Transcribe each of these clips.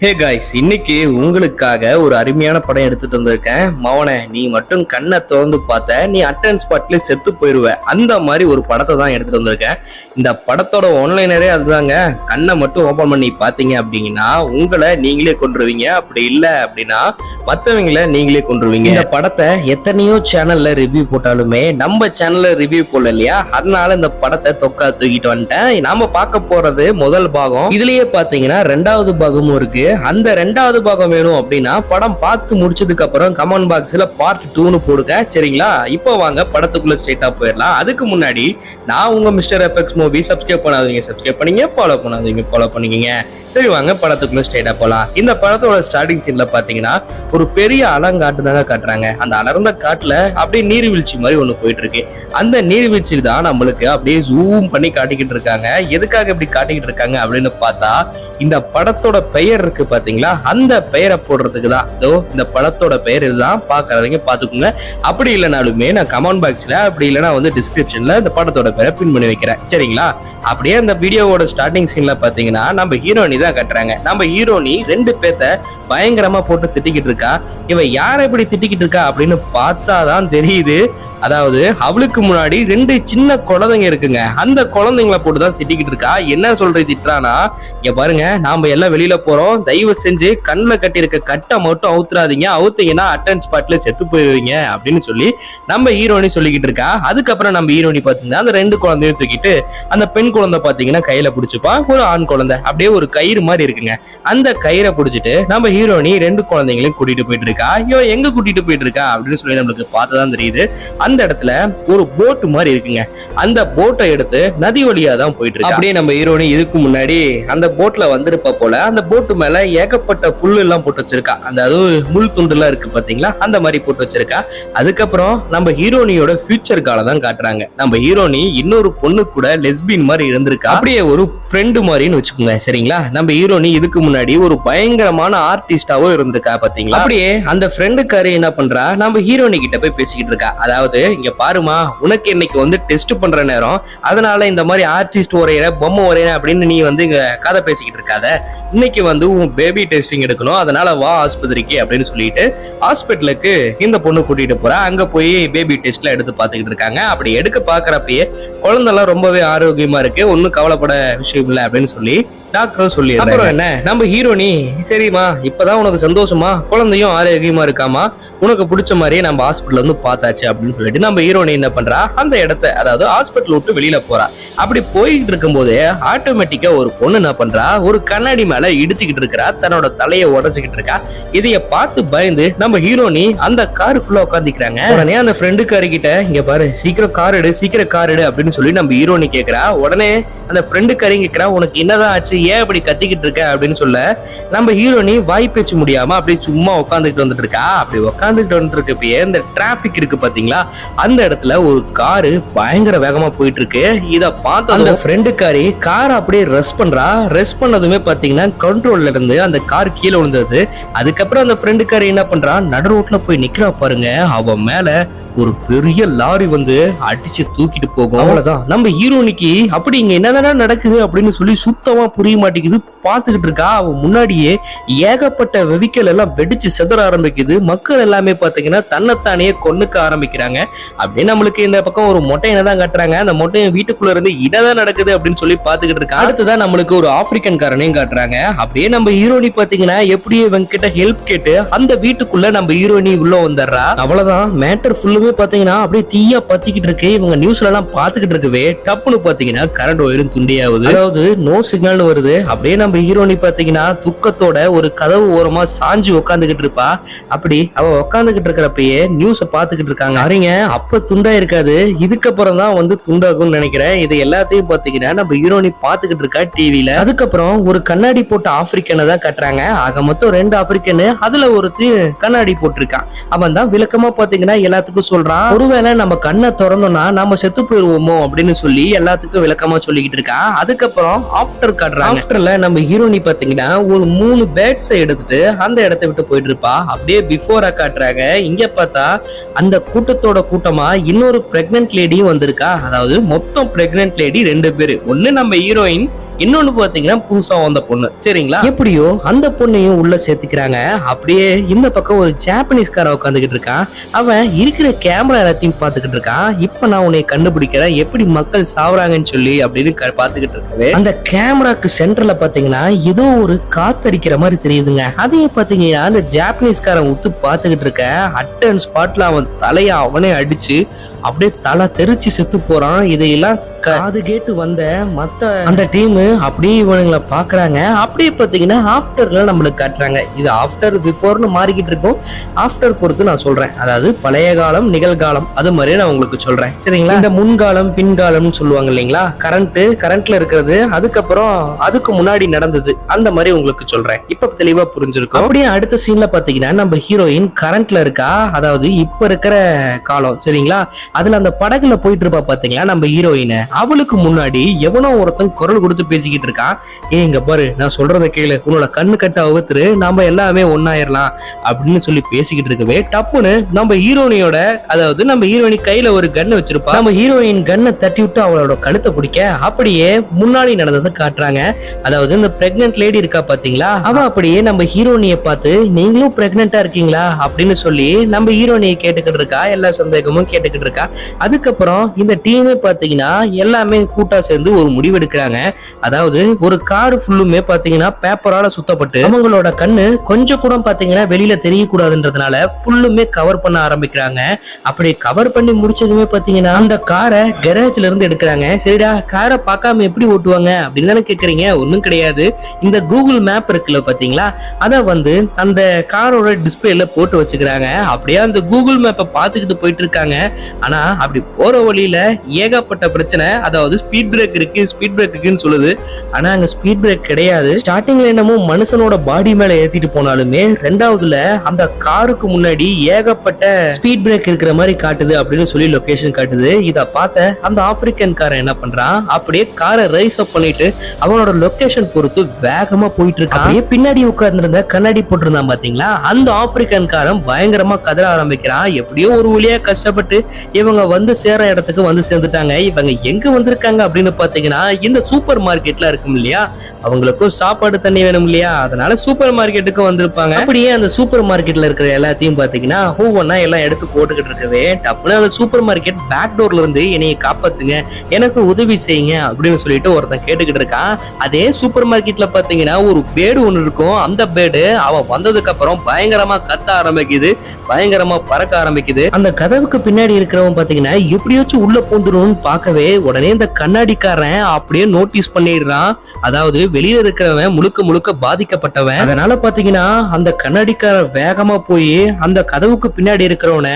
Hey guys, இன்னைக்கு உங்களுக்காக ஒரு அருமையான படம் எடுத்துட்டு வந்திருக்கேன். மவனே, நீ மட்டும் கண்ணை திறந்து பார்த்த நீ அட்டென்ட் ஸ்பாட்ல செத்து போயிருவ. அந்த மாதிரி ஒரு படத்தை தான் எடுத்துட்டு வந்திருக்கேன். இந்த படத்தோட ஒன்லைனரே அதுதாங்க. கண்ணை மட்டும் ஓபன் பண்ணி பாத்தீங்க அப்படின்னா உங்களை நீங்களே கொண்டுருவீங்க. அப்படி இல்லை அப்படின்னா மற்றவங்களை நீங்களே கொண்டுருவீங்க. இந்த படத்தை எத்தனையோ சேனல்ல ரிவ்யூ போட்டாலுமே நம்ம சேனல்ல ரிவ்யூ போடல இல்லையா, அதனால இந்த படத்தை தூக்கிட்டு வந்துட்டேன். நாம பார்க்க போறது முதல் பாகம். இதுலயே பாத்தீங்கன்னா ரெண்டாவது பாகமும் இருக்கு. அந்த ரெண்டாவது பாகம் வேணும் அப்படின்னா படம் பார்த்து முடிச்சதுக்கு அப்புறம் கமெண்ட் பாக்ஸ்ல பார்ட் 2னு போடுங்க, சரிங்களா? இப்போ வாங்க படத்துக்குள்ள ஸ்ட்ரைட்டா போயிடலாம். அதுக்கு முன்னாடி நான் உங்க மிஸ்டர் எஃப்எக்ஸ் மூவி சப்ஸ்கிரைப் பண்ணாதீங்க, சப்ஸ்கிரைப் பண்ணீங்க, ஃபாலோ பண்ணாதீங்க, ஃபாலோ பண்ணிக்கங்க. சரி வாங்க படத்துக்குள்ள ஸ்ட்ரைட்டா போலாம். இந்த படத்தோட ஸ்டார்டிங் சீன்ல பாத்தீங்கன்னா ஒரு பெரிய அலங்காட்டு தாங்க காட்டுறாங்க. அந்த அலர்ந்த காட்டுல அப்படியே நீர்வீழ்ச்சி மாதிரி ஒண்ணு போயிட்டு இருக்கு. அந்த நீர்வீழ்ச்சி தான் நம்மளுக்கு அப்படியே ஜூம் பண்ணி காட்டிக்கிட்டு இருக்காங்க. எதுக்காக இப்படி காட்டிக்கிட்டு இருக்காங்க அப்படின்னு பார்த்தா, இந்த படத்தோட பெயர் இருக்கு பாத்தீங்களா, அந்த பெயரை போடுறதுக்கு தான். இந்த படத்தோட பெயர் இதுதான், பாக்குறவங்க பாத்துக்கோங்க. அப்படி இல்லைனாலுமே நான் கமெண்ட் பாக்ஸ்ல, அப்படி இல்லைன்னா டிஸ்கிரிப்ஷன்ல இந்த படத்தோட பெயரை பின் பண்ணி வைக்கிறேன், சரிங்களா? அப்படியே அந்த வீடியோவோட ஸ்டார்டிங் சீன்ல பாத்தீங்கன்னா நம்ம ஹீரோனி தான் கட்டுறாங்க. நம்ம ஹீரோனி ரெண்டு பேத்த பயங்கரமா போட்டு திட்டிக்கிட்டு இருக்கா. இவ யாரை இப்படி திட்டிக்கிட்டு இருக்கா அப்படின்னு பார்த்தாதான் தெரியுது. அதாவது அவளுக்கு முன்னாடி ரெண்டு சின்ன குழந்தைங்க இருக்குங்க. அந்த குழந்தைங்களை போட்டுதான் திட்டிக்கிட்டு இருக்கா. என்ன சொல்றது திட்டுறானா, இங்க பாருங்க, நாம எல்லாம் வெளியில போறோம், தயவு செஞ்சு கண்ணுல கட்டி இருக்க கட்டை மட்டும் அவுத்துறாதீங்க, அவுத்தீங்கன்னா அட்டென்ட் ஸ்பாட்ல செத்து போயிருவீங்க அப்படின்னு சொல்லி நம்ம ஹீரோனி சொல்லிக்கிட்டு இருக்கா. அதுக்கப்புறம் நம்ம ஹீரோனி பாத்தீங்கன்னா அந்த ரெண்டு குழந்தையும் தூக்கிட்டு அந்த பெண் குழந்தை பாத்தீங்கன்னா கையில பிடிச்சுப்பா, ஒரு ஆண் குழந்தை அப்படியே ஒரு கயிறு மாதிரி இருக்குங்க. அந்த கயிறை பிடிச்சிட்டு நம்ம ஹீரோனி ரெண்டு குழந்தைங்களையும் கூட்டிட்டு போயிட்டு இருக்கா. ஐயோ, எங்க கூட்டிட்டு போயிட்டு இருக்கா அப்படின்னு சொல்லி நம்மளுக்கு பார்த்துதான் தெரியுது. அந்த இடத்துல ஒரு போட் மாதிரி இருக்குங்க. அந்த போட்டை எடுத்து நதி வழியா தான் போயிட்டு இருக்கு. அப்படியே நம்ம ஹீரோனி இதுக்கு முன்னாடி அந்த போட்ல வந்திருப்ப போல அந்த போட்டு மேல ஏகப்பட்ட புல்லு எல்லாம் போட்டு வச்சிருக்கா. அந்த முள் துண்டு எல்லாம் இருக்கு பாத்தீங்களா, அந்த மாதிரி போட்டு வச்சிருக்கா. அதுக்கப்புறம் நம்ம ஹீரோனியோட ஃபியூச்சர் கால தான் காட்டுறாங்க. நம்ம ஹீரோனி இன்னொரு பொண்ணு கூட லெஸ்பியன் மாதிரி இருந்திருக்கா. அப்படியே ஒரு ஃப்ரெண்டு மாதிரின்னு வச்சுக்கோங்க, சரிங்களா? நம்ம ஹீரோனி இதுக்கு முன்னாடி ஒரு பயங்கரமான ஆர்டிஸ்டாவும் இருந்திருக்கா பாத்தீங்களா. அப்படியே அந்த ஃப்ரெண்டுக்காரி என்ன பண்றா, நம்ம ஹீரோனி கிட்ட போய் பேசிக்கிட்டு இருக்கா. அதாவது, இங்க பாருமா, உனக்கு இன்னைக்கு டெஸ்ட் பண்ற நேரம், அதனால இந்த மாதிரி ஆர்டிஸ்ட் வரையிற பொம்மை வரையிற அப்படின்னு நீ இங்க கதை பேசிக்கிட்டு இருக்காத. இன்னைக்கு உன் பேபி டெஸ்டிங் எடுக்கணும், அதனால வா ஆஸ்பத்திரிக்கு அப்படின்னு சொல்லிட்டு ஹாஸ்பிட்டலுக்கு இந்த பொண்ணு கூட்டிட்டு போறா. அங்க போய் பேபி டெஸ்ட்ல எடுத்து பாத்துக்கிட்டு இருக்காங்க. அப்படி எடுக்க பாக்குறப்பயே குழந்தைலாம் ரொம்பவே ஆரோக்கியமா இருக்கு, ஒன்னும் கவலைப்பட விஷயம் இல்லை அப்படின்னு சொல்லி டாக்டரும் சொல்லி. அப்புறம் என்ன, நம்ம ஹீரோனி சரிமா இப்பதான் உனக்கு சந்தோஷமா, குழந்தையும் ஆரோக்கியமா இருக்காமா, உனக்கு பிடிச்ச மாதிரியே நம்ம ஹாஸ்பிட்டல் பார்த்தாச்சு அப்படின்னு சொல்லிட்டு நம்ம ஹீரோனி என்ன பண்றா, அந்த இடத்த அதாவது ஹாஸ்பிட்டல் விட்டு வெளியில போறா. அப்படி போயிட்டு இருக்கும் போது ஆட்டோமேட்டிக்கா ஒரு பொண்ணு என்ன பண்றா, ஒரு கண்ணாடி மேல இடிச்சுக்கிட்டு இருக்கா, தன்னோட தலையை உடச்சுக்கிட்டு இருக்கா. இதைய பார்த்து பயந்து நம்ம ஹீரோனி அந்த காருக்குள்ள உட்காந்துக்கிறாங்க. உடனே அந்த ஃப்ரெண்டுக்காரி கிட்ட, இங்க பாரு, சீக்கிரம் கார் எடு, சீக்கிரம் கார் எடு அப்படின்னு சொல்லி நம்ம ஹீரோனி கேக்குறா. உடனே அந்த ஃப்ரெண்டுக்காரி கேக்குறா, உனக்கு என்னதான் ஆச்சு, ஏன் அப்படி கத்திக்கிட்டு இருக்க அப்படின்னு சொல்ல நம்ம ஹீரோனி வாய் பேச்சு முடியாம அப்படி சும்மா உட்காந்துக்கிட்டு வந்துட்டு இருக்கா. அப்படி உட்காந்துக்கிட்டு வந்துட்டு இருக்கப்பயே இந்த டிராபிக் இருக்கு பாத்தீங்களா, அந்த இடத்துல ஒரு காரு பயங்கர வேகமா போயிட்டு இருக்கு. இத பார்த்து அந்த ஃப்ரெண்டுக்காரி காரை அப்படியே ரெஸ்ட் பண்றா. ரெஸ்ட் பண்ணதுமே பாத்தீங்கன்னா கண்ட்ரோல்ல இருந்து அந்த கார் கீழே விழுந்தது. அதுக்கப்புறம் அந்த ஃப்ரெண்டுக்காரி என்ன பண்றா, நடு ரோட்ல போய் நிக்கிறா பாருங்க. அவன் மேல ஒரு பெரிய லாரி அடிச்சு தூக்கிட்டு போகும். அவ்வளவுதான், நம்ம ஹீரோனிக்கு அப்படி இங்க என்னதான நடக்குது அப்படின்னு சொல்லி சுத்தமா புரிய மாட்டேங்குது. பாத்துக்கிட்டு இருக்கா. அவன் முன்னாடியே ஏகப்பட்ட வெவிக்கல் எல்லாம் வெடிச்சு செதற ஆரம்பிக்குது. மக்கள் எல்லாமே பாத்தீங்கன்னா தன்னைத்தானே கொன்னுக்க ஆரம்பிக்கிறாங்க. அப்படியே நம்மளுக்கு இந்த பக்கம் ஒரு மொட்டையனை தான் காட்டுறாங்க. அந்த மொட்டையன் வீட்டுக்குள்ள இருந்து என்னதான் நடக்குது அப்படின்னு சொல்லி பாத்துக்கிட்டு இருக்கா. அடுத்துதான் நம்மளுக்கு ஒரு ஆப்பிரிக்கன் காரனையும் காட்டுறாங்க. அப்படியே நம்ம ஹீரோனி பாத்தீங்கன்னா எப்படியே இவங்கிட்ட ஹெல்ப் கேட்டு அந்த வீட்டுக்குள்ள நம்ம ஹீரோனி உள்ள வந்துடுறா. அவ்வளவுதான், மேட்டர் ஃபுல்லுமே பாத்தீங்கன்னா அப்படியே தீயா பத்திக்கிட்டு இருக்கு. இவங்க நியூஸ்ல எல்லாம் பாத்துக்கிட்டு இருக்கவே டப்புன்னு பாத்தீங்கன்னா கரண்ட் ஒயரும் துண்டியாவது, அதாவது நோ சிக்னல் வருது. அப்படியே நம்ம ஹீரோனி பாத்தீங்கன்னா துக்கத்தோட ஒரு கதவு ஓரமா சாஞ்சு உட்காந்துக்கிட்டு இருப்பா. அப்படி அவ உட்காந்துக்கிட்டு இருக்கிறப்பயே நியூஸ பாத்துக்கிட்டு இருக்காங்க. சரிங்க, அப்ப துண்டா இருக்காது, இதுக்கப்புறம் தான் துண்டாகும்னு நினைக்கிறேன். இது எல்லாத்தையும் பாத்தீங்கன்னா நம்ம ஹீரோனி பாத்துக்கிட்டு இருக்கா டிவில. அதுக்கப்புறம் ஒரு கண்ணாடி போட்ட ஆப்பிரிக்கனை தான் கட்டுறாங்க. ஆக மொத்தம் 2 ஆப்பிரிக்கனு, அதுல ஒருத்தி கண்ணாடி போட்டிருக்கான். அவன் தான் விளக்கமா பாத்தீங்கன்னா எல்லாத்துக்கும் சொல்றான், ஒருவேளை நம்ம கண்ணை திறந்தோம்னா நம்ம செத்து போயிருவோமோ அப்படின்னு சொல்லி எல்லாத்துக்கும் விளக்கமா சொல்லிக்கிட்டு இருக்கா. அதுக்கப்புறம் ஆஃப்டர் காட்டுறாங்க. ஆஃப்டர்ல நம்ம ஹீரோனி பாத்தீங்கன்னா ஒரு 3 பேட்ஸை எடுத்துட்டு அந்த இடத்தை விட்டு போயிட்டு இருப்பா. அப்படியே பிஃபோரா காட்டுறாங்க. இங்க பார்த்தா அந்த கூட்டத்தோட கூட்டமா இன்னொரு பிரெக்னன்ட் லேடியும் வந்திருக்கா. அதாவது மொத்தம் பிரெக்னன்ட் லேடி 2 பேரு. ஒண்ணு நம்ம ஹீரோயின், இன்னொன்னு பாத்தீங்கன்னா புதுசா வந்த பொண்ணு. சரிங்களா? எப்படியோ அந்த பொண்ணையும் உள்ள சேர்த்துக்கிறாங்க. அப்படியே இந்த பக்கம் ஒரு ஜாப்பனீஸ்கார உட்காந்துக்கிட்டு இருக்கான். அவன் இருக்கிற கேமரா எல்லாத்தையும் பாத்துக்கிட்டு இருக்கான். இப்ப நான் உன்னை கண்டுபிடிக்கிறேன், எப்படி மக்கள் சாவறாங்கன்னு சொல்லி அப்படின்னு பாத்துக்கிட்டு இருக்கவே அந்த கேமராக்கு சென்டர்ல பாத்தீங்கன்னா ஏதோ ஒரு காத்தடிக்கிற மாதிரி தெரியுதுங்க. அதையும் பாத்தீங்கன்னா அந்த ஜாப்பனீஸ்காரன் உத்து பாத்துக்கிட்டு இருக்க அட்டன் ஸ்பாட்ல அவன் தலைய அவனே அடிச்சு அப்படியே தலை தெரிச்சு செத்து போறான். இதையெல்லாம் காது கேட்டு வந்த மத்த அந்த டீம் அப்படியே இவனுங்களை பாக்குறாங்க. அப்படியே பாத்தீங்கன்னா ஆஃப்டர்ல நம்மளுக்கு காட்டுறாங்க. இது ஆஃப்டர் பிஃபோர்னு மாறிக்கிட்டு இருக்கும். ஆஃப்டர் பொறுத்து நான் சொல்றேன், அதாவது பழைய காலம் நிகழ்காலம் அது மாதிரியே நான் உங்களுக்கு சொல்றேன். சரிங்களா? இந்த முன்காலம் பின்காலம்னு சொல்லுவாங்க இல்லைங்களா? கரண்ட்ல இருக்கிறது, அதுக்கப்புறம் அதுக்கு முன்னாடி நடந்தது, அந்த மாதிரி உங்களுக்கு சொல்றேன். இப்ப தெளிவா புரிஞ்சிருக்கும். அப்படியே அடுத்த சீன்ல பாத்தீங்கன்னா நம்ம ஹீரோயின் கரண்ட்ல இருக்கா, அதாவது இப்ப இருக்கிற காலம். சரிங்களா? அதுல அந்த படகுல போயிட்டு இருப்பா பாத்தீங்களா நம்ம ஹீரோயின். அவளுக்கு முன்னாடி எவனோ ஒருத்தன் குரல் கொடுத்து பேசிக்கிட்டு இருக்கான். இங்க பாரு, நான் சொல்றத கேளு, உன்னோட கண்ணு கட்ட அவுத்துரு, நாம எல்லாமே ஒன்னாயிரலாம் அப்படின்னு சொல்லி பேசிக்கிட்டு இருக்கவே டப்புன்னு நம்ம ஹீரோயினோட, அதாவது நம்ம ஹீரோயின் கையில ஒரு கன் வச்சிருப்பா. நம்ம ஹீரோயின் கன்னை தட்டி விட்டு அவளோட கழுத்தை பிடிக்க அப்படியே முன்னாடி நடந்ததை காட்டுறாங்க. அதாவது இந்த பிரெக்னன்ட் லேடி இருக்கா பாத்தீங்களா, அவ அப்படியே நம்ம ஹீரோயினிய பார்த்து நீங்களும் பிரெக்னன்டா இருக்கீங்களா அப்படின்னு சொல்லி நம்ம ஹீரோயினியை கேட்டுக்கிட்டு இருக்கா. எல்லா சந்தேகமும் கேட்டுக்கிட்டு இருக்கா. அதுக்கப்புறம் இந்த டீமே பாத்தீங்கன்னா எல்லாமே கூட்டா சேர்ந்து ஒரு முடிவெடுக்கிறாங்க. அதாவது ஒரு கார் ஃபுல்லுமே பாத்தீங்கன்னா பேப்பரால சுத்தப்பட்டு அவங்களோட கண்ணு கொஞ்சம் கூட பாத்தீங்கன்னா வெளியில தெரியக்கூடாதுன்றதுனால ஃபுல்லுமே கவர் பண்ண ஆரம்பிக்கிறாங்க. அப்படி கவர் பண்ணி முடிச்சதுமே பாத்தீங்கன்னா அந்த காரை கரேஜ்ல இருந்து எடுக்கிறாங்க. சரிடா, காரை பார்க்காம எப்படி ஓட்டுவாங்க அப்படின்னு தானே கேக்குறீங்க? ஒன்னும் கிடையாது. இந்த கூகுள் மேப் இருக்குல்ல பாத்தீங்களா, அத வந்து அந்த காரோட டிஸ்பிளேல போட்டு வச்சுக்கிறாங்க. அப்படியே அந்த கூகுள் மேப்பை பார்த்துக்கிட்டு போயிட்டு இருக்காங்க. ஆனா அப்படி போற வழியில ஏகப்பட்ட பிரச்சனை. அதாவது ஸ்பீட் பிரேக் இருக்கு, ஸ்பீட் பிரேக் இருக்குன்னு சொல்லுது. ஆனா அங்க ஸ்பீட் பிரேக் கிடையாது. ஸ்டார்டிங்ல என்னமோ மனுஷனோட பாடி மேல ஏத்திட்டு போனாலுமே ரெண்டாவதுல அந்த காருக்கு முன்னாடி ஏகப்பட்ட ஸ்பீட் பிரேக் இருக்கிற மாதிரி காட்டுது அப்படின்னு சொல்லி லொகேஷன் காட்டுது. இத பார்த்த அந்த ஆப்பிரிக்கன் காரன் என்ன பண்றான், அப்படியே காரை ரைஸ் அப் பண்ணிட்டு அவனோட லொகேஷன் பொறுத்து வேகமா போயிட்டு இருக்கான். பின்னாடி உட்கார்ந்து கண்ணாடி போட்டிருந்தான் பாத்தீங்களா, அந்த ஆப்பிரிக்கன் காரன் பயங்கரமா கதற ஆரம்பிக்கிறான். எப்படியோ ஒரு வழியா கஷ்டப்பட்டு இவங்க வந்து சேர இடத்துக்கு வந்து சேர்ந்துட்டாங்க. இவங்க எங்க வந்திருக்காங்க அப்படின்னு பாத்தீங்கன்னா இந்த சூப்பர் மார்க்கெட்ல இருக்கும் இல்லையா, அவங்களுக்கும் சாப்பாடு தண்ணி வேணும் இல்லையா, அதனால சூப்பர் மார்க்கெட்டுக்கு வந்திருப்பாங்க. அப்படியே அந்த சூப்பர் மார்க்கெட்ல இருக்கிற எல்லாத்தையும் பாத்தீங்கன்னா ஒவ்வொன்னா எல்லாம் எடுத்து போட்டுக்கிட்டு இருக்கவே டப்புனு அந்த சூப்பர் மார்க்கெட் பேக் டோர்ல இருந்து என்னைய காப்பாத்துங்க, எனக்கு உதவி செய்யுங்க அப்படின்னு சொல்லிட்டு ஒருத்தன் கேட்டுக்கிட்டு இருக்கான். அதே சூப்பர் மார்க்கெட்ல பாத்தீங்கன்னா ஒரு பேடு ஒண்ணு இருக்கும். அந்த பேடு அவன் வந்ததுக்கு அப்புறம் பயங்கரமா கத்த ஆரம்பிக்குது, பயங்கரமா பறக்க ஆரம்பிக்குது. அந்த கதவுக்கு பின்னாடி இருக்கிறவன் பாத்தீங்கன்னா எப்படியாச்சும் உள்ள பூந்துரும்னு பார்க்கவே உடனே இந்த கண்ணாடிக்காரன் அப்படியே நோட்டீஸ் பண்ணிடுறான். அதாவது வெளியில இருக்கிறவன் முழுக்க முழுக்க பாதிக்கப்பட்டவன். அதனால பாத்தீங்கன்னா அந்த கண்ணாடிக்காரன் வேகமா போய் அந்த கதவுக்கு பின்னாடி இருக்கிறவன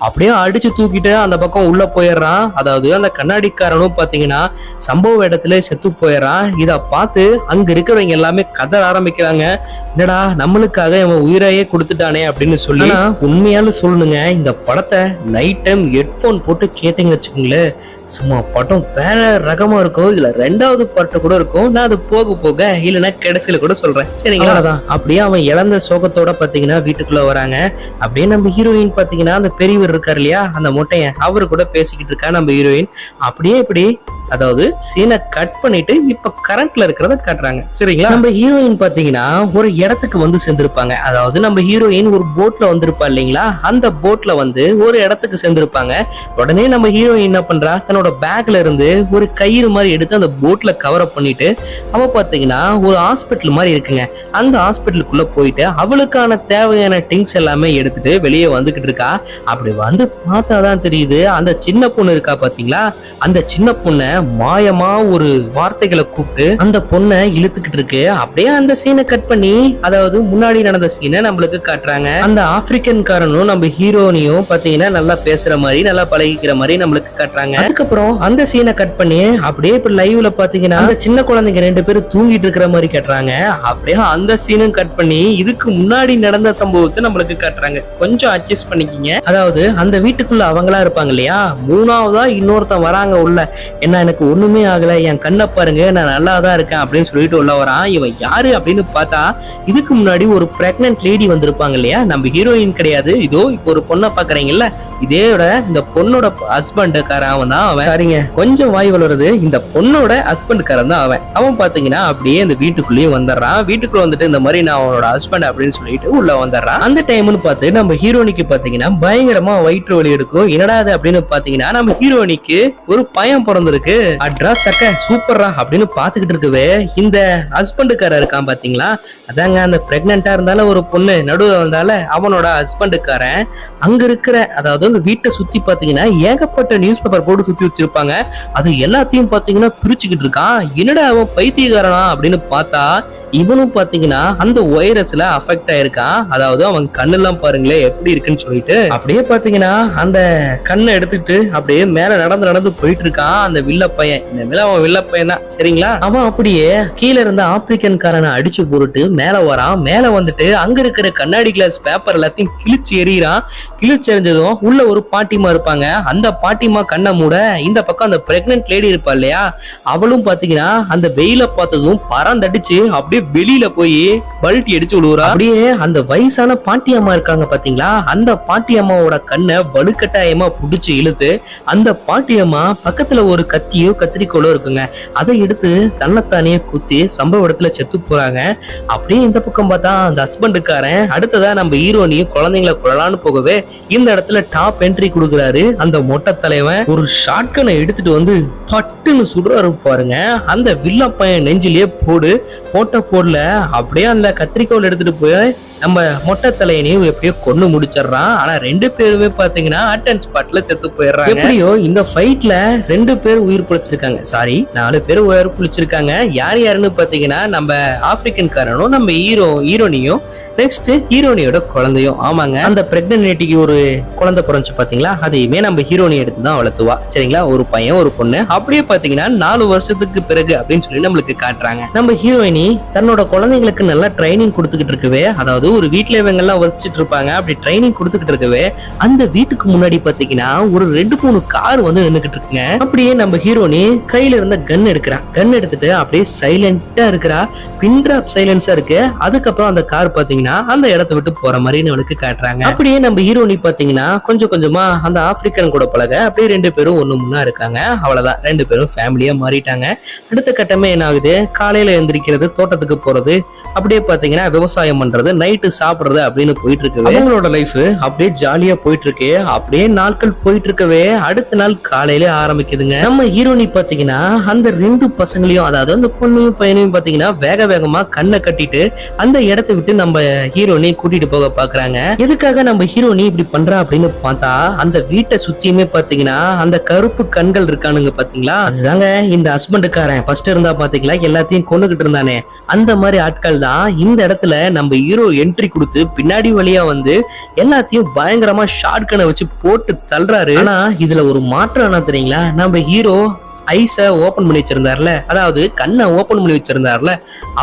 அப்படியே அடிச்சு தூக்கிட்டு அந்த பக்கம் உள்ள போயிடுறான். அதாவது அந்த கண்ணாடிக்காரனும் பாத்தீங்கன்னா சம்பவ இடத்துல செத்து போயிடுறான். இத பார்த்து அங்க இருக்கிறவங்க எல்லாமே கதற ஆரம்பிக்கிறாங்க. என்னடா நம்மளுக்காக இவன் உயிரையே கொடுத்துட்டானே அப்படின்னு சொல்லி. உண்மையாலும் சொல்லணுங்க, இந்த படத்தை நைட் டைம் ஹெட்போன் போட்டு கேட்டீங்கன்னு வச்சுக்கோங்களேன், சும்மா படம் வேற ரகமா இருக்கும். இதுல ரெண்டாவது பாட்டு கூட இருக்கும். நான் அது போக போக இல்லைன்னா கடைசியில கூட சொல்றேன். சரிங்களா? தான் அப்படியே அவன் இழந்த சோகத்தோட பாத்தீங்கன்னா வீட்டுக்குள்ள வராங்க. அப்படியே நம்ம ஹீரோயின் பாத்தீங்கன்னா அந்த பெரியவர் இருக்காரு இல்லையா, அந்த மொட்டையன், அவரு கூட பேசிக்கிட்டு இருக்கா நம்ம ஹீரோயின். அப்படியே இப்படி அதாவது சீனை கட் பண்ணிட்டு இப்ப கரண்ட்ல இருக்கிறத காட்டுறாங்க. சரிங்களா? நம்ம ஹீரோயின் பாத்தீங்கன்னா ஒரு இடத்துக்கு வந்து சேர்ந்திருப்பாங்க. அதாவது நம்ம ஹீரோயின் ஒரு போட்ல வந்திருப்பா இல்லைங்களா, அந்த போட்ல வந்து ஒரு இடத்துக்கு சேர்ந்திருப்பாங்க. உடனே நம்ம ஹீரோயின் என்ன பண்றா, தன்னோட பேக்ல இருந்து ஒரு கயிறு மாதிரி எடுத்து அந்த போட்ல கவர் அப் பண்ணிட்டு அவ பாத்தீங்கன்னா ஒரு ஹாஸ்பிட்டல் மாதிரி இருக்குங்க, அந்த ஹாஸ்பிட்டலுக்குள்ள போயிட்டு அவளுக்கான தேவையான திங்ஸ் எல்லாமே எடுத்துட்டு வெளியே வந்துகிட்டு இருக்கா. அப்படி வந்து பார்த்தாதான் தெரியுது, அந்த சின்ன பொண்ணு இருக்கா பாத்தீங்களா, அந்த சின்ன பொண்ணை மாயமா ஒரு வார்த்தைகளை கூப்பிட்டு அந்த பொண்ணை இழுத்துக்கிட்டு இருக்கு. அப்படியே அந்த சீனை கட் பண்ணி அதாவது முன்னாடி நடந்த சீனை நம்மளுக்கு காட்டுறாங்க. அந்த ஆப்பிரிக்கன் காரனும் நம்ம ஹீரோனியும் பாத்தீங்கன்னா நல்லா பேசுற மாதிரி நல்லா பழகிக்கிற மாதிரி நம்மளுக்கு காட்டுறாங்க. அதுக்கப்புறம் அந்த சீனை கட் பண்ணி அப்படியே இப்ப லைவ்ல பாத்தீங்கன்னா அந்த சின்ன குழந்தைங்க 2 பேரும் தூங்கிட்டு இருக்கிற மாதிரி காட்டுறாங்க. அப்படியே அந்த சீனும் கட் பண்ணி இதுக்கு முன்னாடி நடந்த சம்பவத்தை நம்மளுக்கு காட்டுறாங்க. கொஞ்சம் அட்ஜஸ்ட் பண்ணிக்கிங்க. அதாவது அந்த வீட்டுக்குள்ள அவங்களா இருப்பாங்க இல்லையா, மூணாவதா இன்னொருத்தன் வராங்க உள்ள, என்ன எனக்கு ஒண்ணுமே ஆகல, என் கண்ணை பாருங்க, நான் நல்லா தான் இருக்கேன் அப்படின்னு சொல்லிட்டு உள்ள வரான். இவன் யாரு அப்படின்னு பார்த்தா இதுக்கு முன்னாடி ஒரு பிரெக்னன்ட் லேடி வந்திருப்பாங்க இல்லையா, நம்ம ஹீரோயின் கிடையாது. இதோ இப்போ ஒரு பொண்ணை பாக்குறீங்கல்ல, இதோட இந்த பொண்ணோட ஹஸ்பண்டுக்காரன் அவன் தான். அவன் அவன். சரிங்க, கொஞ்சம் வாய் வளருது. இந்த பொண்ணோட ஹஸ்பண்டுக்காரன் தான் அவன் பாத்தீங்கன்னா அப்படியே இந்த வீட்டுக்குள்ளேயே வந்துடுறான். வீட்டுக்குள்ள வந்துட்டு இந்த மாதிரி நான் அவனோட ஹஸ்பண்ட் அப்படின்னு சொல்லிட்டு உள்ள வந்துடுறான். அந்த டைம்னு பார்த்து நம்ம ஹீரோனிக்கு பாத்தீங்கன்னா பயங்கரமா வயிற்று வலி எடுக்கும். என்னடா அது அப்படின்னு பாத்தீங்கன்னா நம்ம ஹீரோனிக்கு ஒரு பையன் பிறந்திருக்கு. அட்ரா சக்க சூப்பரா அப்படின்னு பாத்துக்கிட்டு இருக்கவே இந்த ஹஸ்பண்டுக்காரர் இருக்கான் பாத்தீங்களா, அதாங்க அந்த பிரெக்னெண்டா இருந்தாலும் ஒரு பொண்ணு நடுவுல வந்தால அவனோட ஹஸ்பண்டுக்காரன் அங்க இருக்கிற, அதாவது அந்த வீட்டை சுத்தி பாத்தீங்கன்னா ஏகப்பட்ட நியூஸ் பேப்பர் போட்டு சுத்தி வச்சிருப்பாங்க. அது எல்லாத்தையும் பாத்தீங்கன்னா பிரிச்சுக்கிட்டு இருக்கான். என்னடா அவன் பைத்தியக்காரனா அப்படின்னு பார்த்தா இவனும் பாத்தீங்கன்னா அந்த வைரஸ்ல அஃபெக்ட் ஆயிருக்கான். அதாவது அவன் கண்ணெல்லாம் பாருங்களே எப்படி இருக்குன்னு சொல்லிட்டு அப்படியே பாத்தீங்கன்னா அந்த கண்ணை எடுத்துட்டு அப்படியே மேல நடந்து போயிட்டு இருக்கான் அந்த வில்ல பையன். இந்த மேல அவன் வில்ல பையன் தான் சரிங்களா. அவன் அப்படியே கீழே இருந்த ஆப்பிரிக்கன் காரனை அடிச்சு போட்டு மேல வரான். மேல வந்துட்டு அங்க இருக்கிற கண்ணாடி கிளாஸ் பேப்பர் எல்லாத்தையும் கிழிச்சு எறிகிறான். கிழிச்சு எறிஞ்சதும் உள்ள ஒரு பாட்டிமா இருப்பாங்க. அந்த பாட்டிமா கண்ணை மூட இந்த பக்கம் அந்த பிரெக்னன்ட் லேடி இருப்பா இல்லையா, அவளும் பாத்தீங்கன்னா அந்த வெயில பார்த்ததும் பறந்தடிச்சு அப்படியே வெளியில போய் பல்ட்டி அடிச்சு விடுறா. அப்படியே அந்த வயசான பாட்டி அம்மா இருக்காங்க பாத்தீங்களா, அந்த பாட்டி அம்மாவோட கண்ணை வலுக்கட்டாயமா புடிச்சு இழுத்து அந்த பாட்டி அம்மா பக்கத்துல ஒரு கத்தியோ கத்திரிக்கோளோ இருக்குங்க, அதை எடுத்து தன்னைத்தானே குத்தி சம்பவ இடத்துல செத்து போறாங்க. அப்படியே இந்த பக்கம் பார்த்தா அந்த ஹஸ்பண்டுக்காரன் அடுத்ததா நம்ம ஹீரோனியும் குழந்தைங்களை கொள்ளலான்னு போகவே இந்த இடத்துல டாப் என்ட்ரி கொடுக்குறாரு அந்த மொட்டை தலைவன். ஒரு ஷாட்கனை எடுத்துட்டு வந்து பட்டுன்னு சுடுறாரு பாருங்க. அந்த வில்ல பையன் நெஞ்சிலேயே போடல அப்படியே அந்த கத்திரிக்கோல் எடுத்துட்டு போய் நம்ம மொட்டை தலையனையும் எப்படியோ கொண்டு முடிச்சிடறான். ஆனா ரெண்டு பேருமே பாத்தீங்கன்னா அட்டன் ஸ்பாட்ல செத்து போயிடுறாங்க. எப்படியோ இந்த ஃபைட்ல 2 பேர் உயிர் பிழைச்சிருக்காங்க, சாரி 4 பேர் உயிர் பிழைச்சிருக்காங்க. யாருன்னு பாத்தீங்கன்னா நம்ம ஆப்பிரிக்கன் காரனும் நம்ம ஹீரோனியும் நெக்ஸ்ட் ஹீரோனியோட குழந்தையும். ஆமாங்க, அந்த பிரெக்னன்சிக்கு ஒரு குழந்தை பிறந்துச்சு பாத்தீங்களா, அதையுமே நம்ம ஹீரோனி எடுத்து தான் வளர்த்துவா சரிங்களா. ஒரு பையன் ஒரு பொண்ணு. அப்படியே பாத்தீங்கன்னா 4 வருஷத்துக்கு பிறகு அப்படின்னு சொல்லி நம்மளுக்கு காட்டுறாங்க. நம்ம ஹீரோயினி தன்னோட குழந்தைங்களுக்கு நல்லா ட்ரைனிங் கொடுத்துக்கிட்டு இருக்கவே, அதாவது ஒரு வீட்டுல இவங்க எல்லாம் வசிச்சுட்டு இருப்பாங்க, அப்படி ட்ரைனிங் கொடுத்துக்கிட்டு இருக்கவே அந்த வீட்டுக்கு முன்னாடி பாத்தீங்கன்னா ஒரு 2-3 கார் வந்து நின்னுக்கிட்டு இருக்குங்க. அப்படியே நம்ம ஹீரோனி கையில இருந்த கன் எடுத்துட்டு அப்படியே சைலண்டா இருக்கிறா. பின் டிராப் சைலன்ஸா இருக்கு. அதுக்கப்புறம் அந்த கார் பாத்தீங்கன்னா அந்த இடத்தை விட்டு போற மாதிரி நம்மளுக்கு காட்டுறாங்க. அப்படியே நம்ம ஹீரோனி பாத்தீங்கன்னா கொஞ்சம் கொஞ்சமா அந்த ஆப்பிரிக்கன் கூட பழக அப்படியே 2 பேரும் ஒண்ணு முன்னா இருக்காங்க. அவ்வளவுதான், 2 பேரும் ஃபேமிலியா மாறிட்டாங்க. அடுத்த கட்டமே என்ன ஆகுது, காலையில எந்திரிக்கிறது, தோட்டத்துக்கு போறது, அப்படியே பாத்தீங்கன்னா விவசாயம் பண்றது, நைட்டு சாப்பிடுறது அப்படின்னு போயிட்டு இருக்கு. அவங்களோட லைஃப் அப்படியே ஜாலியா போயிட்டு இருக்கு. அப்படியே நாட்கள் போயிட்டு இருக்கவே அடுத்த நாள் காலையில ஆரம்பிக்குதுங்க. நம்ம ஹீரோனி பாத்தீங்கன்னா அந்த 2 பசங்களையும், அதாவது அந்த பொண்ணையும் பையனையும் பாத்தீங்கன்னா வேகமா கண்ணை கட்டிட்டு அந்த இடத்தை விட்டு நம்ம ஹீரோனி கூட்டிட்டு போக பாக்குறாங்க. எதுக்காக நம்ம ஹீரோனி இப்படி பண்றா அப்படின்னு பார்த்தா அந்த வீட்டை சுத்தியுமே பாத்தீங்கன்னா அந்த கருப்பு கண்கள் இருக்கானுங்க பாத்தீங்களா, அதுதாங்க இந்த ஹஸ்பண்டுக்காரன் ஃபர்ஸ்ட் இருந்தா பாத்தீங்களா எல்லாத்தையும் கொண்டுகிட்டு இருந்தானே, அந்த மாதிரி ஆட்கள் தான் இந்த இடத்துல நம்ம ஹீரோ என்ட்ரி கொடுத்து பின்னாடி வழியா வந்து எல்லாத்தையும் பயங்கரமா ஷாட்கனை வச்சு போட்டு தள்ளுறாரு. ஆனா இதுல ஒரு மாற்றம் என்ன தெரியுங்களா, நம்ம ஹீரோ ஐஸ ஓபன் பண்ணி வச்சிருந்தாருல, அதாவது கண்ணை ஓபன் பண்ணி வச்சிருந்தாருல,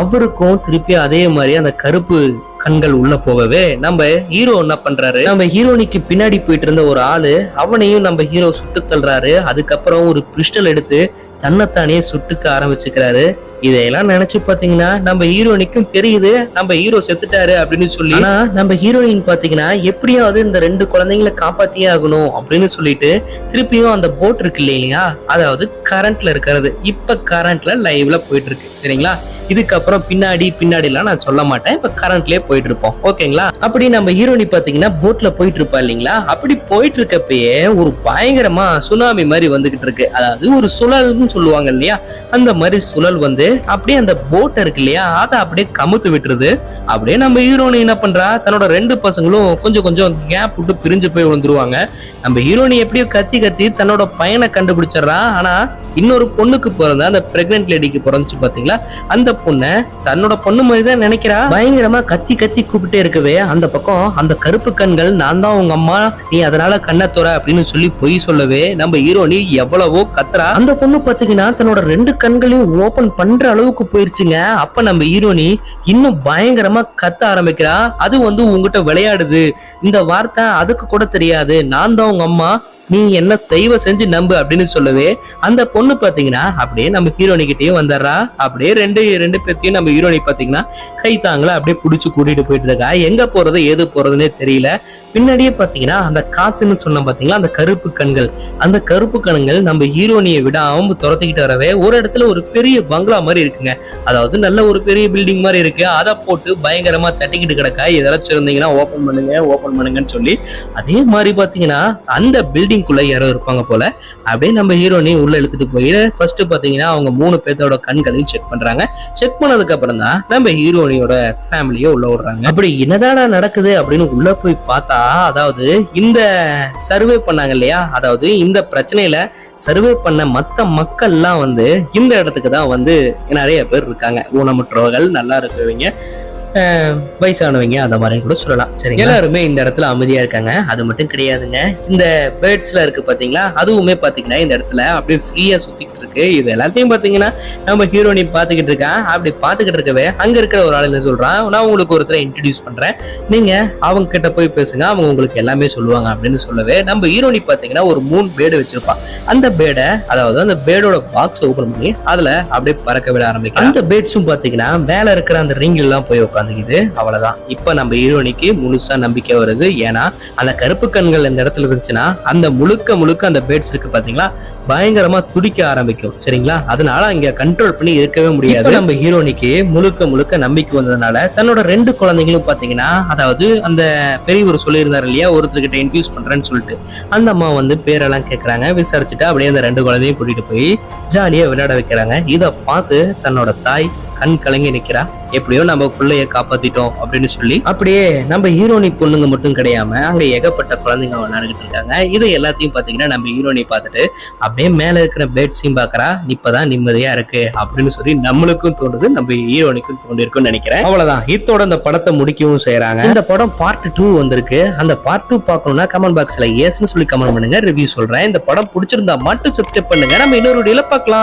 அவருக்கும் திருப்பி அதே மாதிரி அந்த கருப்பு கண்கள் உள்ள போகவே நம்ம ஹீரோ என்ன பண்றாரு, நம்ம ஹீரோனிக்கு பின்னாடி போயிட்டு இருந்த ஒரு ஆளு அவனையும் நம்ம ஹீரோ சுட்டு தள்ளுறாரு. அதுக்கப்புறம் ஒரு பிஸ்டல் எடுத்து தன்னைத்தானே சுட்டுக்க ஆரம்பிச்சுக்கிறாரு. இதையெல்லாம் நினைச்சு பாத்தீங்கன்னா நம்ம ஹீரோனிக்கும் தெரியுது நம்ம ஹீரோ செத்துட்டாரு அப்படின்னு சொல்லி. ஆனா நம்ம ஹீரோயின் பாத்தீங்கன்னா எப்படியாவது இந்த 2 குழந்தைங்களை காப்பாத்தியே ஆகணும் அப்படின்னு சொல்லிட்டு திருப்பியும் அந்த போட் இருக்கு இல்லையா, அதாவது கரண்ட்ல இருக்கிறது, இப்ப கரண்ட்ல லைவ்ல போயிட்டு இருக்கு சரிங்களா. இதுக்கப்புறம் பின்னாடி எல்லாம் நான் சொல்ல மாட்டேன், இப்ப கரண்ட்லயே போயிட்டு இருப்போம் ஓகேங்களா. அப்படி நம்ம ஹீரோனி பாத்தீங்கன்னா போட்ல போயிட்டு இருப்பா இல்லைங்களா, அப்படி போயிட்டு இருக்கப்பயே ஒரு பயங்கரமா சுனாமி மாதிரி வந்துகிட்டு இருக்கு. அதாவது ஒரு சுழல்னு சொல்லுவாங்க இல்லையா, அந்த மாதிரி சுழல் வந்து அப்படியே அந்த போட் இருக்கு இல்லையா அதை அப்படியே கமுத்து விட்டுருது. அப்படியே நம்ம ஹீரோனி என்ன பண்றா, தன்னோட 2 பசங்களும் கொஞ்சம் கேப் விட்டு பிரிஞ்சு போய் விழுந்துருவாங்க. நம்ம ஹீரோனி எப்படியோ கத்தி தன்னோட பையனை கண்டுபிடிச்சிடறா. ஆனா இன்னொரு பொண்ணுக்கு பிறந்த அந்த பிரெக்னன்ட் லேடிக்கு பிறந்துச்சு பாத்தீங்களா, அந்த பொண்ணை தன்னோட பொண்ணு மாதிரி தான் நினைக்கிறா. பயங்கரமா கத்தி கூப்பிட்டே இருக்கவே அந்த பக்கம் அந்த கருப்பு கண்கள் நான் தான் உங்க அம்மா, நீ அதனால கண்ணை தோற அப்படின்னு சொல்லி பொய் சொல்லவே நம்ம ஹீரோனி எவ்வளவோ கத்துறா. அந்த பொண்ணு பாத்தீங்கன்னா தன்னோட 2 கண்களையும் ஓபன் பண்ற அளவுக்கு போயிருச்சுங்க. அப்ப நம்ம ஹீரோனி இன்னும் பயங்கரமா கத்த ஆரம்பிக்கிறா. அது வந்து உங்ககிட்ட விளையாடுது, இந்த வார்த்தை அதுக்கு கூட தெரியாது, நான் தான் உங்க அம்மா, நீ என்ன தெய்வ செஞ்சு நம்பு அப்படின்னு சொல்லவே அந்த பொண்ணு பாத்தீங்கன்னா அப்படியே நம்ம ஹீரோனி கிட்டயும் வந்துடுறா. அப்படியே ரெண்டு பேர்த்தையும் நம்ம ஹீரோனி பாத்தீங்கன்னா கை தாங்களா அப்படியே புடிச்சு கூட்டிட்டு போயிட்டு இருக்கா. எங்க போறது ஏது போறதுன்னே தெரியல. பின்னாடியே பாத்தீங்கன்னா அந்த காத்துன்னு சொன்ன பாத்தீங்களா அந்த கருப்பு கண்கள், அந்த கருப்பு கண்கள் நம்ம ஹீரோனியை விடாம துரத்திக்கிட்டு வரவே ஒரு இடத்துல ஒரு பெரிய பங்களா மாதிரி இருக்குங்க. அதாவது நல்ல ஒரு பெரிய பில்டிங் மாதிரி இருக்கு. அதை போட்டு பயங்கரமா தட்டிக்கிட்டு கிடக்கா. இதெல்லாம் இருந்தீங்கன்னா ஓபன் பண்ணுங்கன்னு சொல்லி அதே மாதிரி பாத்தீங்கன்னா அந்த பில்டிங் குள்ள யாரோ இருப்பாங்க போல. அப்படியே நம்ம ஹீரோனி உள்ள எடுத்துட்டு போய் ஃபர்ஸ்ட் பாத்தீங்கன்னா அவங்க 3 பேர்த்தோட கண்களையும் செக் பண்றாங்க. செக் பண்ணதுக்கு அப்புறம் தான் நம்ம ஹீரோனியோட ஃபேமிலியை உள்ள விடுறாங்க. அப்படி என்னதாடா நடக்குது அப்படின்னு உள்ள போய் பார்த்தா, அதாவது இந்த சர்வே பண்ணாங்க இல்லையா, அதாவது இந்த பிரச்சனையில சர்வே பண்ண மத்த மக்கள்லாம் இந்த இடத்துக்கு தான் நிறைய பேர் இருக்காங்க. ஊனமுற்றவர்கள், நல்லா இருக்கிறவங்க, வயசானவங்க, அந்த மாதிரி கூட சொல்லலாம். சரி, எல்லாருமே இந்த இடத்துல அமைதியா இருக்காங்க. அது மட்டும் கிடையாதுங்க, இந்த பேர்ட்ஸ்ல இருக்கு பாத்தீங்களா, அதுவுமே பாத்தீங்கன்னா இந்த இடத்துல அப்படியே ஃப்ரீயா சுத்திக்கிட்டு இருக்கு. இது எல்லாத்தையும் பாத்தீங்கன்னா நம்ம ஹீரோனி பாத்துக்கிட்டு இருக்கான். அப்படி பாத்துக்கிட்டு இருக்கவே அங்க இருக்கிற ஒரு ஆள் என்ன சொல்றான், நான் உங்களுக்கு ஒருத்தரை இன்ட்ரடியூஸ் பண்றேன், நீங்க அவங்க கிட்ட போய் பேசுங்க, அவங்க உங்களுக்கு எல்லாமே சொல்லுவாங்க அப்படின்னு சொல்லவே நம்ம ஹீரோனி பாத்தீங்கன்னா ஒரு 3 பேடு வச்சிருப்பான். அந்த பேடை, அதாவது அந்த பேடோட பாக்ஸ் ஓபன் பண்ணி அதுல அப்படியே பறக்க விட ஆரம்பிக்கும். அந்த பேட்ஸும் பாத்தீங்கன்னா மேல இருக்கிற அந்த ரிங் எல்லாம் போய் உட்காந்துக்குது. அவ்வளவுதான், இப்ப நம்ம ஹீரோனிக்கு முழுசா நம்பிக்கை வருது. ஏன்னா அந்த கருப்பு கண்கள் இந்த இடத்துல இருந்துச்சுன்னா அந்த முழுக்க அந்த பேட்ஸ் இருக்கு பாத்தீங்களா, பயங்கரமா துடிக்க ஆரம்பிக்கும். சரிங்களா, அதனால அங்க கண்ட்ரோல் பண்ணி இருக்கவே முடியாது. நம்ம ஹீரோனிக்கு முழுக்க நம்பிக்கை வந்ததுனால தன்னோட 2 குழந்தைங்களும் பாத்தீங்கன்னா, அதாவது அந்த பெரியவர் சொல்லியிருந்தாரு இல்லையா ஒருத்தர்கிட்ட இன்ட்யூஸ் பண்றேன்னு சொல்லிட்டு, அந்த அம்மா பேரெல்லாம் கேட்கறாங்க. விசாரிச்சுட்டு அப்படியே அந்த 2 குழந்தையும் கூட்டிட்டு போய் ஜாலியா விளையாட வைக்கிறாங்க. இதை பார்த்து தன்னோட தாய் கண் கலங்கி நிக்கிறா. எப்படியோ நம்ம பிள்ளைய காப்பாத்திட்டோம் அப்படின்னு சொல்லி. அப்படியே நம்ம ஹீரோனி பொண்ணுங்க மட்டும் கிடையாம அங்க ஏகப்பட்ட குழந்தைங்க விளையாடிட்டு இருக்காங்க. இதை எல்லாத்தையும் பாத்தீங்கன்னா நம்ம ஹீரோனி பார்த்துட்டு அப்படியே மேல இருக்கிற பேட்ஸையும் பாக்குறா. இப்பதான் நிம்மதியா இருக்கு அப்படின்னு சொல்லி நம்மளுக்கும் தோணுது, நம்ம ஹீரோனிக்கும் தோண்டிருக்கும்னு நினைக்கிறேன். அவ்வளவுதான், இதோட இந்த படத்தை முடிக்கவும் செய்யறாங்க. இந்த படம் பார்ட் 2 வந்திருக்கு. அந்த பார்ட் 2 பார்க்கணும்னா கமெண்ட் பாக்ஸ்ல ஏஸ்ன்னு சொல்லி கமெண்ட் பண்ணுங்க, ரிவ்யூ சொல்றேன். இந்த படம் பிடிச்சிருந்தா மட்டும் சப்ஸ்கிரைப் பண்ணுங்க. நம்ம இன்னொரு வீடியோல பார்க்கலாம்.